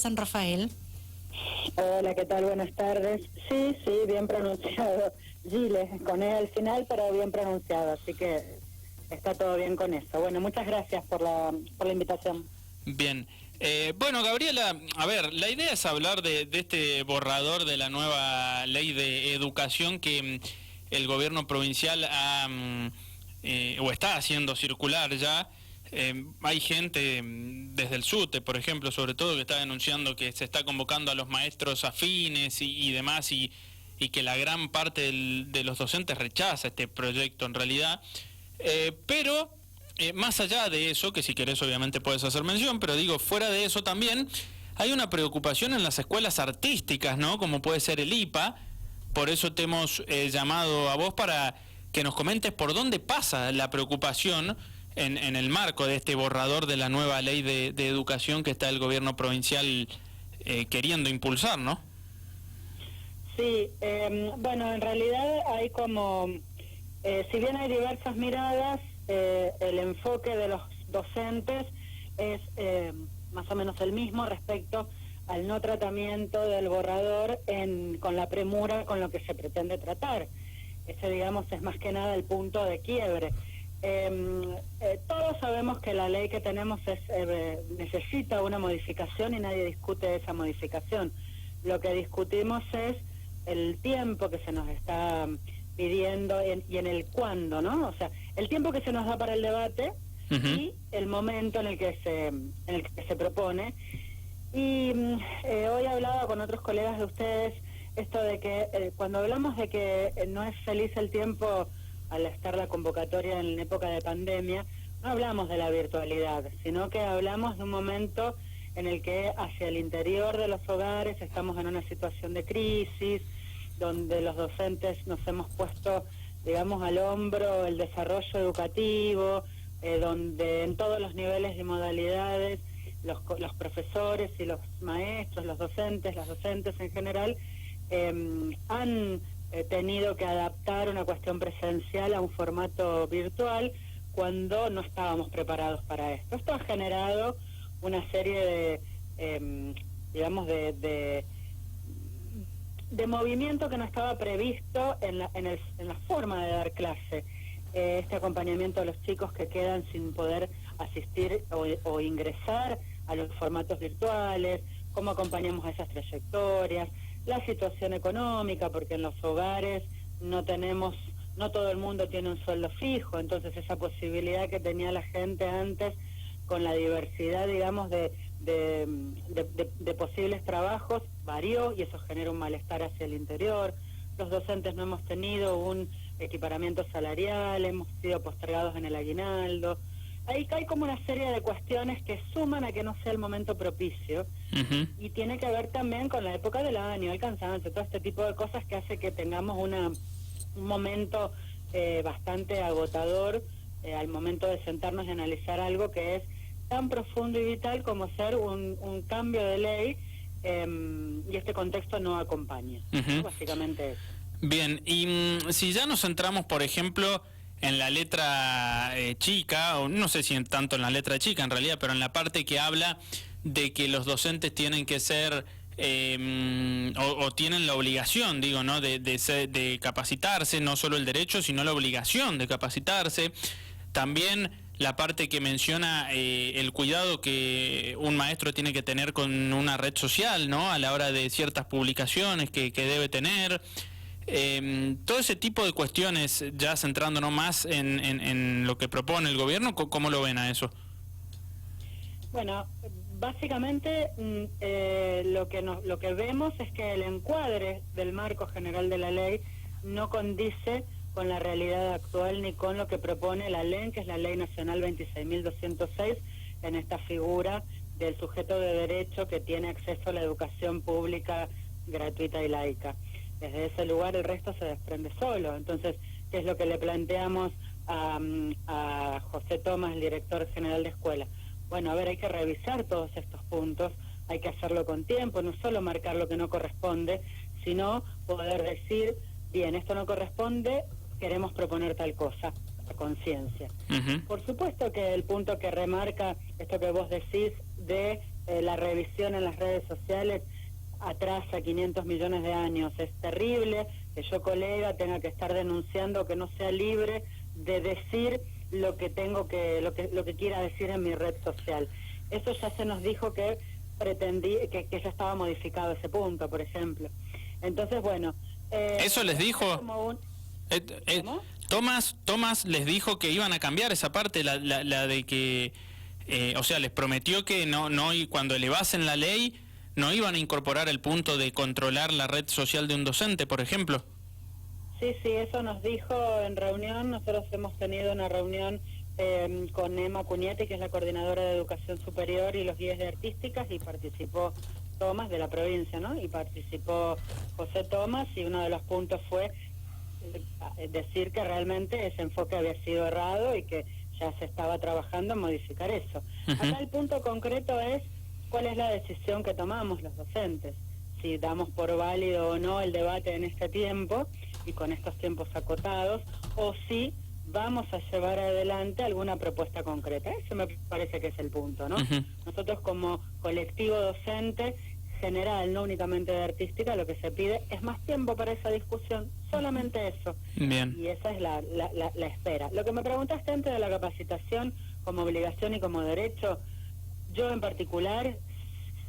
San Rafael. Hola, ¿qué tal? Buenas tardes. Sí, bien pronunciado. Giles, con E al final, pero bien pronunciado, así que está todo bien con eso. Bueno, muchas gracias por la invitación. Bien. Bueno, Gabriela, a ver, la idea es hablar de este borrador de la nueva ley de educación que el gobierno provincial o está haciendo circular ya. Hay gente desde el SUTE, por ejemplo, sobre todo, que está denunciando que se está convocando a los maestros afines y demás, y que la gran parte de los docentes rechaza este proyecto en realidad. Pero más allá de eso, que si querés obviamente puedes hacer mención, pero digo, fuera de eso también hay una preocupación en las escuelas artísticas, ¿no? Como puede ser el IPA. Por eso te hemos llamado a vos para que nos comentes por dónde pasa la preocupación en el marco de este borrador de la nueva ley de educación que está el gobierno provincial queriendo impulsar, ¿no? Sí, bueno, en realidad hay como, si bien hay diversas miradas, el enfoque de los docentes es más o menos el mismo respecto al no tratamiento del borrador con la premura con lo que se pretende tratar. Ese, digamos, es más que nada el punto de quiebre. Todos sabemos que la ley que tenemos necesita una modificación y nadie discute esa modificación. Lo que discutimos es el tiempo que se nos está pidiendo y en el cuándo, ¿no? O sea, el tiempo que se nos da para el debate y el momento en el que se propone. Y hoy hablaba con otros colegas de ustedes esto de que cuando hablamos de que no es feliz el tiempo al estar la convocatoria en época de pandemia, no hablamos de la virtualidad, sino que hablamos de un momento en el que hacia el interior de los hogares estamos en una situación de crisis, donde los docentes nos hemos puesto, digamos, al hombro el desarrollo educativo, donde en todos los niveles y modalidades los profesores y los maestros, los docentes, las docentes en general, han tenido que adaptar una cuestión presencial a un formato virtual cuando no estábamos preparados para esto. Esto ha generado una serie de, digamos, de movimiento que no estaba previsto en la forma de dar clase. Este acompañamiento a los chicos que quedan sin poder asistir o ingresar a los formatos virtuales, cómo acompañamos a esas trayectorias, la situación económica, porque en los hogares no todo el mundo tiene un sueldo fijo, entonces esa posibilidad que tenía la gente antes con la diversidad, digamos, de posibles trabajos varió y eso genera un malestar hacia el interior. Los docentes no hemos tenido un equiparamiento salarial, hemos sido postergados en el aguinaldo. Ahí hay como una serie de cuestiones que suman a que no sea el momento propicio y tiene que ver también con la época del año, el cansancio, todo este tipo de cosas que hace que tengamos un momento bastante agotador al momento de sentarnos y analizar algo que es tan profundo y vital como ser un cambio de ley y este contexto no acompaña, ¿no? Básicamente eso. Bien, y si ya nos centramos, por ejemplo, en la letra chica, o no sé si tanto en la letra chica en realidad, pero en la parte que habla de que los docentes tienen que ser, o tienen la obligación, digo, ¿no?, de capacitarse, no solo el derecho, sino la obligación de capacitarse. También la parte que menciona el cuidado que un maestro tiene que tener con una red social, ¿no?, a la hora de ciertas publicaciones que debe tener. Todo ese tipo de cuestiones, ya centrándonos más en lo que propone el gobierno, ¿cómo lo ven a eso? Bueno, básicamente lo que vemos es que el encuadre del marco general de la ley no condice con la realidad actual ni con lo que propone la ley, que es la Ley Nacional 26.206, en esta figura del sujeto de derecho que tiene acceso a la educación pública gratuita y laica. Desde ese lugar el resto se desprende solo. Entonces, ¿qué es lo que le planteamos a José Tomás, el director general de escuela? Bueno, a ver, hay que revisar todos estos puntos, hay que hacerlo con tiempo, no solo marcar lo que no corresponde, sino poder decir, bien, esto no corresponde, queremos proponer tal cosa, a conciencia. Por supuesto que el punto que remarca esto que vos decís de la revisión en las redes sociales atrasa 500 millones de años. Es terrible que yo, colega, tenga que estar denunciando que no sea libre de decir lo que tengo lo que quiera decir en mi red social. Eso ya se nos dijo que que ya estaba modificado ese punto, por ejemplo. Entonces, bueno, eso les dijo Tomás les dijo que iban a cambiar esa parte, la de que o sea, les prometió que y cuando elevasen la ley no iban a incorporar el punto de controlar la red social de un docente, por ejemplo. Sí, eso nos dijo en reunión. Nosotros hemos tenido una reunión con Emma Cuñete, que es la coordinadora de Educación Superior y los guías de artísticas, y participó Tomás, de la provincia, ¿no? Y participó José Tomás, y uno de los puntos fue decir que realmente ese enfoque había sido errado y que ya se estaba trabajando en modificar eso. Acá el punto concreto es cuál es la decisión que tomamos los docentes, si damos por válido o no el debate en este tiempo y con estos tiempos acotados, o si vamos a llevar adelante alguna propuesta concreta. Eso me parece que es el punto, ¿no? Nosotros como colectivo docente general, no únicamente de artística, lo que se pide es más tiempo para esa discusión, solamente eso. Bien. Y esa es la espera. Lo que me preguntaste antes de la capacitación como obligación y como derecho, yo en particular,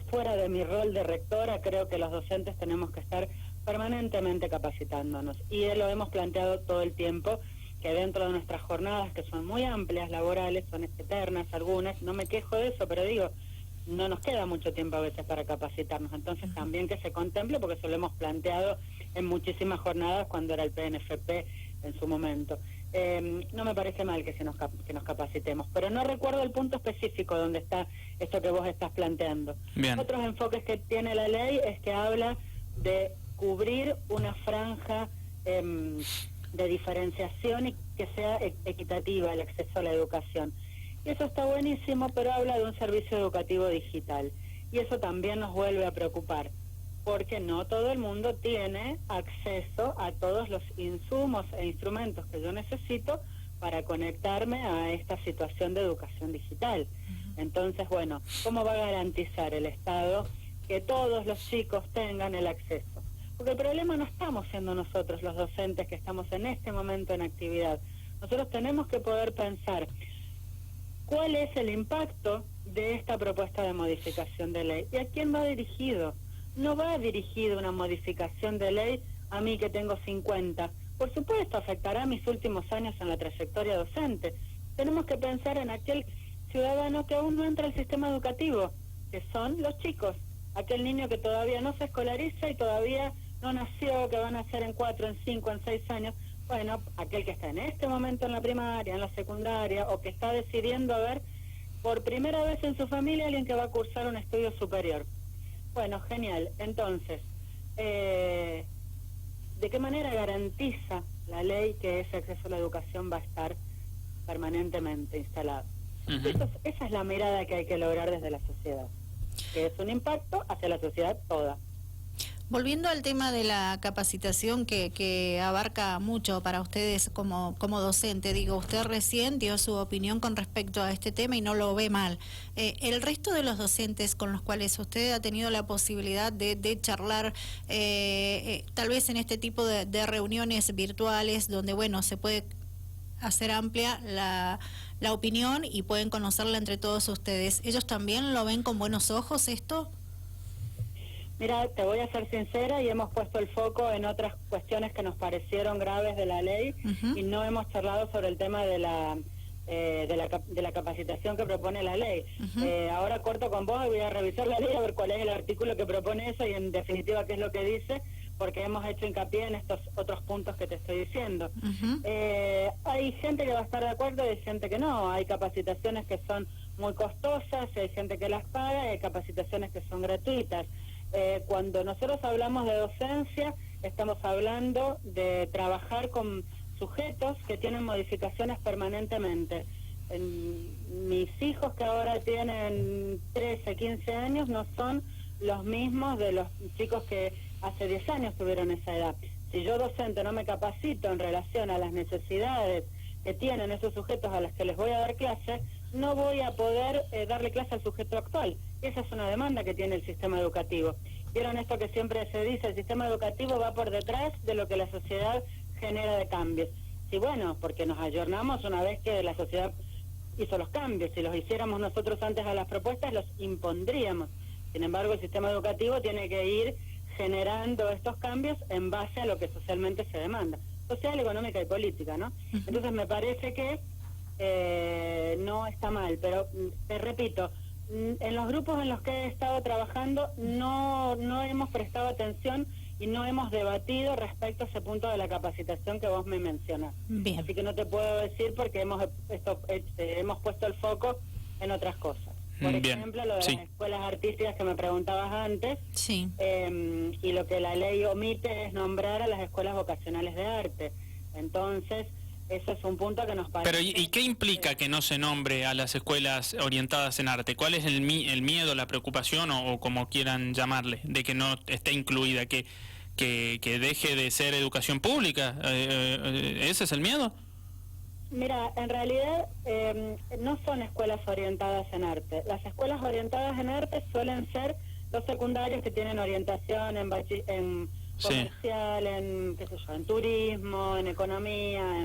fuera de mi rol de rectora, creo que los docentes tenemos que estar permanentemente capacitándonos, y lo hemos planteado todo el tiempo, que dentro de nuestras jornadas, que son muy amplias, laborales, son eternas algunas, no me quejo de eso, pero digo, no nos queda mucho tiempo a veces para capacitarnos, entonces también que se contemple, porque eso lo hemos planteado en muchísimas jornadas cuando era el PNFP en su momento. No me parece mal que nos capacitemos, pero no recuerdo el punto específico donde está esto que vos estás planteando. Bien. Otros enfoques que tiene la ley es que habla de cubrir una franja de diferenciación y que sea equitativa el acceso a la educación. Y eso está buenísimo, pero habla de un servicio educativo digital. Y eso también nos vuelve a preocupar, porque no todo el mundo tiene acceso a todos los insumos e instrumentos que yo necesito para conectarme a esta situación de educación digital. Entonces, bueno, ¿cómo va a garantizar el Estado que todos los chicos tengan el acceso? Porque el problema no estamos siendo nosotros los docentes que estamos en este momento en actividad. Nosotros tenemos que poder pensar cuál es el impacto de esta propuesta de modificación de ley y a quién va dirigido. No va dirigido una modificación de ley a mí que tengo 50. Por supuesto, afectará a mis últimos años en la trayectoria docente. Tenemos que pensar en aquel ciudadano que aún no entra al sistema educativo, que son los chicos. Aquel niño que todavía no se escolariza y todavía no nació, que van a nacer en 4, en 5, en 6 años. Bueno, aquel que está en este momento en la primaria, en la secundaria, o que está decidiendo ver por primera vez en su familia alguien que va a cursar un estudio superior. Bueno, genial. Entonces, ¿de qué manera garantiza la ley que ese acceso a la educación va a estar permanentemente instalado? Esa es la mirada que hay que lograr desde la sociedad, que es un impacto hacia la sociedad toda. Volviendo al tema de la capacitación que abarca mucho para ustedes como docente, digo, usted recién dio su opinión con respecto a este tema y no lo ve mal. El resto de los docentes con los cuales usted ha tenido la posibilidad de charlar, tal vez en este tipo de reuniones virtuales, donde, bueno, se puede hacer amplia la opinión y pueden conocerla entre todos ustedes, ¿ellos también lo ven con buenos ojos esto? Mira, te voy a ser sincera, y hemos puesto el foco en otras cuestiones que nos parecieron graves de la ley, y no hemos charlado sobre el tema de la capacitación que propone la ley. Ahora corto con vos y voy a revisar la ley a ver cuál es el artículo que propone eso y en definitiva qué es lo que dice, porque hemos hecho hincapié en estos otros puntos que te estoy diciendo. Hay gente que va a estar de acuerdo y hay gente que no. Hay capacitaciones que son muy costosas, hay gente que las paga, y hay capacitaciones que son gratuitas. Cuando nosotros hablamos de docencia, estamos hablando de trabajar con sujetos que tienen modificaciones permanentemente. Mis hijos, que ahora tienen 13, 15 años, no son los mismos de los chicos que hace 10 años tuvieron esa edad. Si yo, docente, no me capacito en relación a las necesidades que tienen esos sujetos a los que les voy a dar clase, no voy a poder darle clase al sujeto actual. Y esa es una demanda que tiene el sistema educativo. ¿Vieron esto que siempre se dice? El sistema educativo va por detrás de lo que la sociedad genera de cambios. Sí, bueno, porque nos ayornamos una vez que la sociedad hizo los cambios. Si los hiciéramos nosotros antes a las propuestas, los impondríamos. Sin embargo, el sistema educativo tiene que ir generando estos cambios en base a lo que socialmente se demanda. Social, económica y política, ¿no? Entonces me parece que no está mal, pero te repito, en los grupos en los que he estado trabajando no hemos prestado atención y no hemos debatido respecto a ese punto de la capacitación que vos me mencionás. Bien. Así que no te puedo decir porque hemos puesto el foco en otras cosas. Por ejemplo, lo de las escuelas artísticas que me preguntabas antes, sí. Y lo que la ley omite es nombrar a las escuelas vocacionales de arte. Entonces, eso es un punto que nos parece... Pero ¿y qué implica que no se nombre a las escuelas orientadas en arte? ¿Cuál es el miedo, la preocupación o como quieran llamarle, de que no esté incluida, que deje de ser educación pública? ¿Ese es el miedo? Mira, en realidad no son escuelas orientadas en arte. Las escuelas orientadas en arte suelen ser los secundarios que tienen orientación en comercial, en qué sé yo, en turismo, en economía,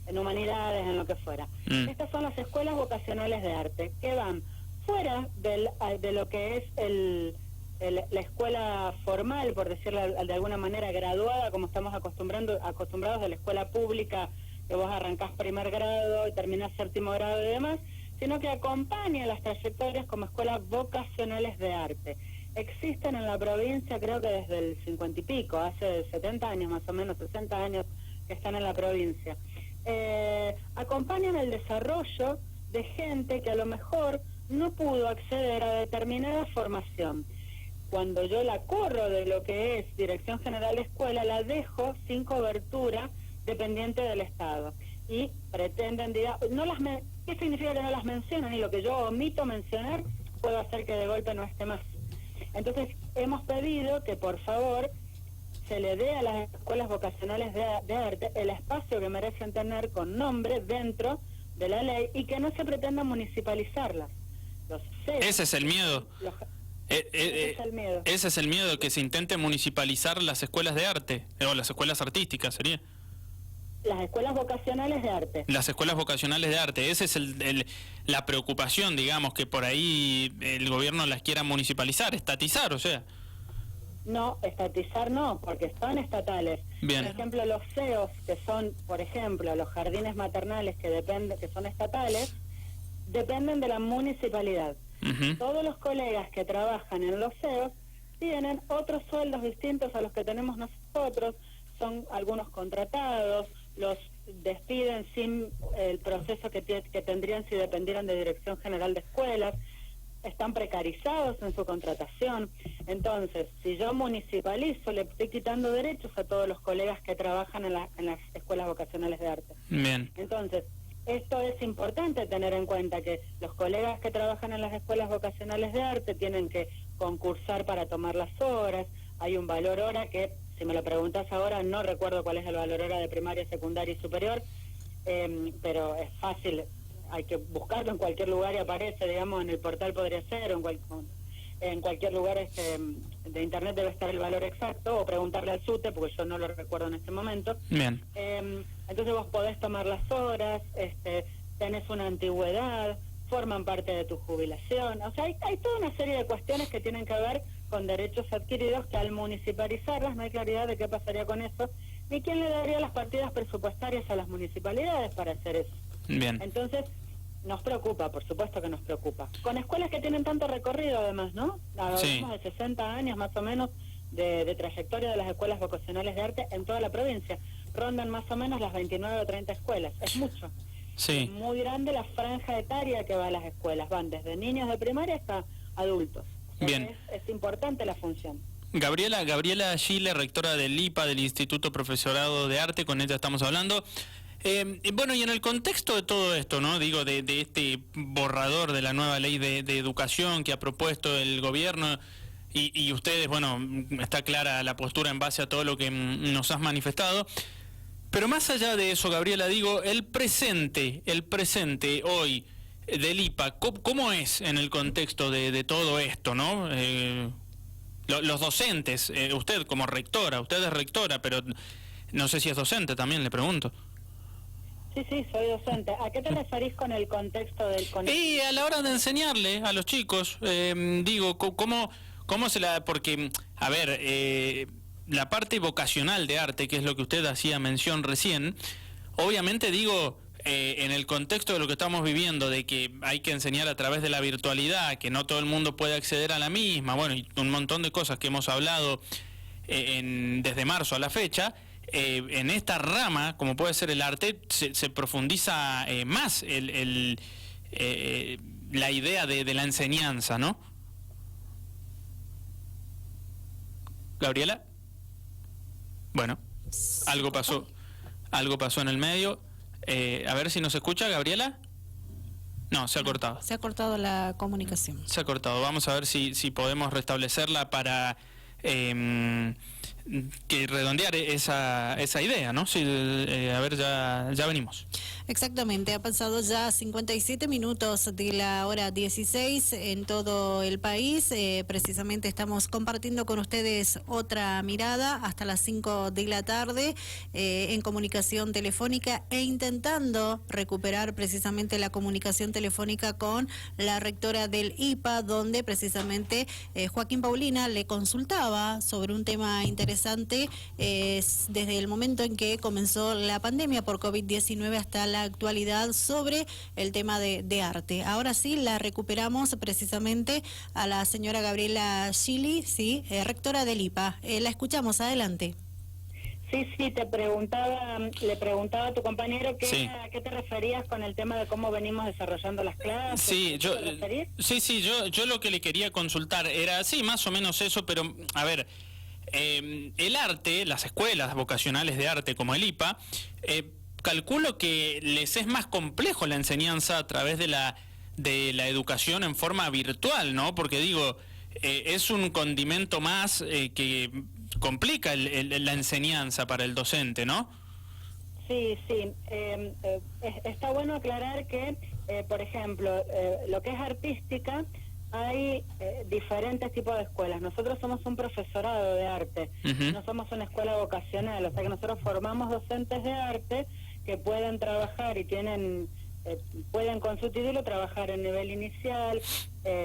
en humanidades, en lo que fuera. Estas son las escuelas vocacionales de arte, que van fuera de lo que es la escuela formal, por decirlo de alguna manera, graduada, como estamos acostumbrados de la escuela pública, que vos arrancás primer grado y terminás séptimo grado y demás, sino que acompaña las trayectorias como escuelas vocacionales de arte. Existen en la provincia, creo que desde el 50 y pico, hace 70 años más o menos, 60 años que están en la provincia. Acompañan el desarrollo de gente que a lo mejor no pudo acceder a determinada formación. Cuando yo la corro de lo que es Dirección General de Escuela, la dejo sin cobertura dependiente del Estado. Y pretenden, ¿qué significa que no las mencionan? Y lo que yo omito mencionar, puedo hacer que de golpe no esté más. Entonces, hemos pedido que, por favor, se le dé a las escuelas vocacionales de arte el espacio que merecen tener con nombre dentro de la ley y que no se pretenda municipalizarlas. Ese es el miedo. Ese es el miedo. Ese es el miedo, que se intente municipalizar las escuelas de arte, o las escuelas artísticas, sería. Las escuelas vocacionales de arte. Las escuelas vocacionales de arte, esa es la preocupación, digamos, que por ahí el gobierno las quiera municipalizar, estatizar, o sea. No, estatizar no, porque son estatales. Bien. Por ejemplo, los CEOs, que son, por ejemplo, los jardines maternales que son estatales, dependen de la municipalidad. Todos los colegas que trabajan en los CEOs tienen otros sueldos distintos a los que tenemos nosotros, son algunos contratados, los despiden sin el proceso que tendrían si dependieran de Dirección General de Escuelas, están precarizados en su contratación. Entonces, si yo municipalizo, le estoy quitando derechos a todos los colegas que trabajan en las escuelas vocacionales de arte. Bien. Entonces, esto es importante tener en cuenta, que los colegas que trabajan en las escuelas vocacionales de arte tienen que concursar para tomar las horas, hay un valor hora que, si me lo preguntas ahora, no recuerdo cuál es el valor hora de primaria, secundaria y superior, pero es fácil, hay que buscarlo en cualquier lugar y aparece, digamos, en el portal podría ser, o en cualquier lugar de internet debe estar el valor exacto, o preguntarle al SUTE, porque yo no lo recuerdo en este momento. Bien. Entonces vos podés tomar las horas, tenés una antigüedad, forman parte de tu jubilación, o sea, hay toda una serie de cuestiones que tienen que ver con derechos adquiridos, que al municipalizarlas no hay claridad de qué pasaría con eso, ni quién le daría las partidas presupuestarias a las municipalidades para hacer eso. Bien. Entonces, nos preocupa, por supuesto que nos preocupa. Con escuelas que tienen tanto recorrido, además, ¿no? Hablamos de 60 años más o menos de trayectoria de las escuelas vocacionales de arte en toda la provincia. Rondan más o menos las 29 o 30 escuelas. Es mucho. Sí. Es muy grande la franja etaria que va a las escuelas. Van desde niños de primaria hasta adultos. Bien. Es importante la función. Gabriela Gile, rectora del IPA, del Instituto Profesorado de Arte, con ella estamos hablando. Bueno, y en el contexto de todo esto, ¿no? Digo, de este borrador de la nueva ley de educación que ha propuesto el gobierno, y ustedes, bueno, está clara la postura en base a todo lo que nos has manifestado, pero más allá de eso, Gabriela, digo, el presente hoy, del IPA, ¿cómo es en el contexto de todo esto, no? Los docentes, usted como rectora, usted es rectora, pero no sé si es docente también, le pregunto. Sí, soy docente. ¿A qué te referís con el contexto del colegio? Y a la hora de enseñarle a los chicos, digo, ¿cómo se la...? Porque, a ver, la parte vocacional de arte, que es lo que usted hacía mención recién, obviamente digo, en el contexto de lo que estamos viviendo, de que hay que enseñar a través de la virtualidad, que no todo el mundo puede acceder a la misma, bueno, y un montón de cosas que hemos hablado desde marzo a la fecha, en esta rama, como puede ser el arte, se profundiza más la idea de la enseñanza, ¿no? ¿Gabriela? Bueno, algo pasó en el medio. A ver si nos escucha, Gabriela. No, se ha cortado. Se ha cortado la comunicación. Se ha cortado. Vamos a ver si podemos restablecerla para que redondear esa idea, ¿no? Sí, a ver, ya venimos. Exactamente, ha pasado ya 57 minutos de la hora 16 en todo el país. Precisamente estamos compartiendo con ustedes otra mirada hasta las 5 de la tarde en comunicación telefónica e intentando recuperar precisamente la comunicación telefónica con la rectora del IPA, donde precisamente Joaquín Paulina le consultaba sobre un tema interesante desde el momento en que comenzó la pandemia por COVID-19 hasta la actualidad sobre el tema de arte. Ahora sí, la recuperamos precisamente a la señora Gabriela Schilly, sí, rectora del IPA. La escuchamos, adelante. Sí, le preguntaba a tu compañero a qué te referías con el tema de cómo venimos desarrollando las clases. Sí, yo lo que le quería consultar era, sí, más o menos eso, pero a ver, el arte, las escuelas vocacionales de arte como el IPA, calculo que les es más complejo la enseñanza a través de la educación en forma virtual, ¿no? Porque digo, es un condimento más que complica la enseñanza para el docente, ¿no? Sí. Está bueno aclarar que, por ejemplo, lo que es artística, hay diferentes tipos de escuelas. Nosotros somos un profesorado de arte, no somos una escuela vocacional, o sea que nosotros formamos docentes de arte que pueden trabajar y pueden con su título trabajar en nivel inicial,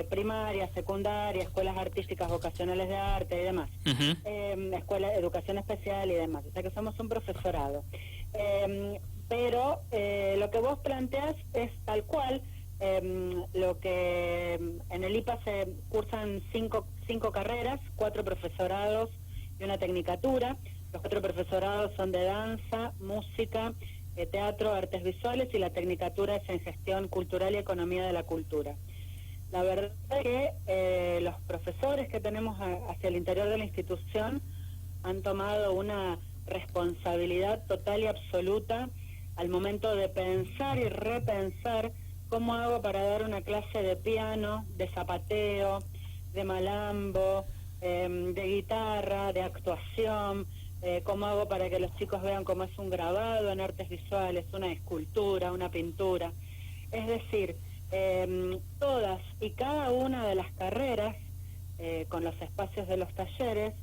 primaria, secundaria, escuelas artísticas vocacionales de arte y demás, escuela de educación especial y demás, o sea que somos un profesorado. Pero lo que vos planteás es tal cual. Lo que en el IPA se cursan cinco carreras, 4 profesorados y una tecnicatura. Los 4 profesorados son de danza, música, teatro, artes visuales, y la tecnicatura es en gestión cultural y economía de la cultura. La verdad es que los profesores que tenemos hacia el interior de la institución han tomado una responsabilidad total y absoluta al momento de pensar y repensar cómo hago para dar una clase de piano, de zapateo, de malambo, de guitarra, de actuación, cómo hago para que los chicos vean cómo es un grabado en artes visuales, una escultura, una pintura. Es decir, todas y cada una de las carreras, con los espacios de los talleres,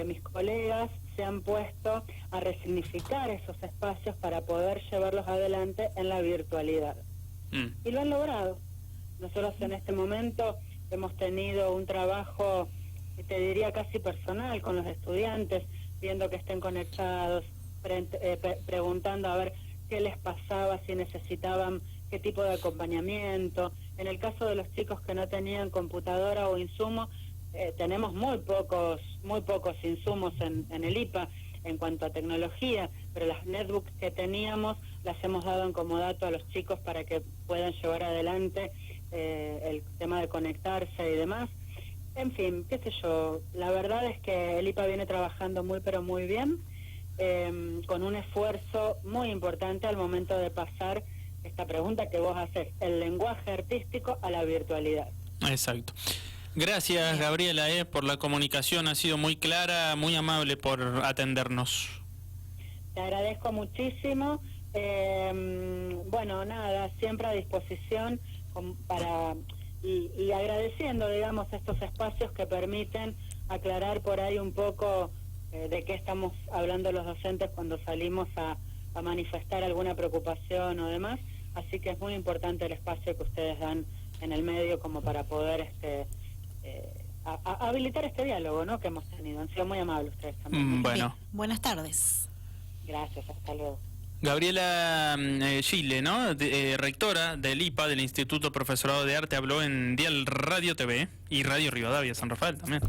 mis colegas se han puesto a resignificar esos espacios para poder llevarlos adelante en la virtualidad. Y lo han logrado. Nosotros en este momento hemos tenido un trabajo, te diría casi personal, con los estudiantes, viendo que estén conectados, preguntando a ver qué les pasaba, si necesitaban qué tipo de acompañamiento. En el caso de los chicos que no tenían computadora o insumo, tenemos muy pocos insumos en el IPA en cuanto a tecnología, pero las netbooks que teníamos las hemos dado en comodato a los chicos para que puedan llevar adelante el tema de conectarse y demás. En fin, qué sé yo, la verdad es que el IPA viene trabajando muy pero muy bien, con un esfuerzo muy importante al momento de pasar esta pregunta que vos haces, el lenguaje artístico a la virtualidad. Exacto. Gracias, Gabriela, por la comunicación, ha sido muy clara, muy amable por atendernos. Te agradezco muchísimo. Bueno, nada, siempre a disposición y agradeciendo, digamos, estos espacios que permiten aclarar por ahí un poco de qué estamos hablando los docentes cuando salimos a manifestar alguna preocupación o demás. Así que es muy importante el espacio que ustedes dan en el medio como para poder habilitar este diálogo, ¿no?, que hemos tenido. Han sido muy amables ustedes también. Bueno. Bien, buenas tardes. Gracias, hasta luego. Gabriela Gille, ¿no? Rectora del IPA, del Instituto Profesorado de Arte, habló en Dial Radio TV y Radio Rivadavia, San Rafael también.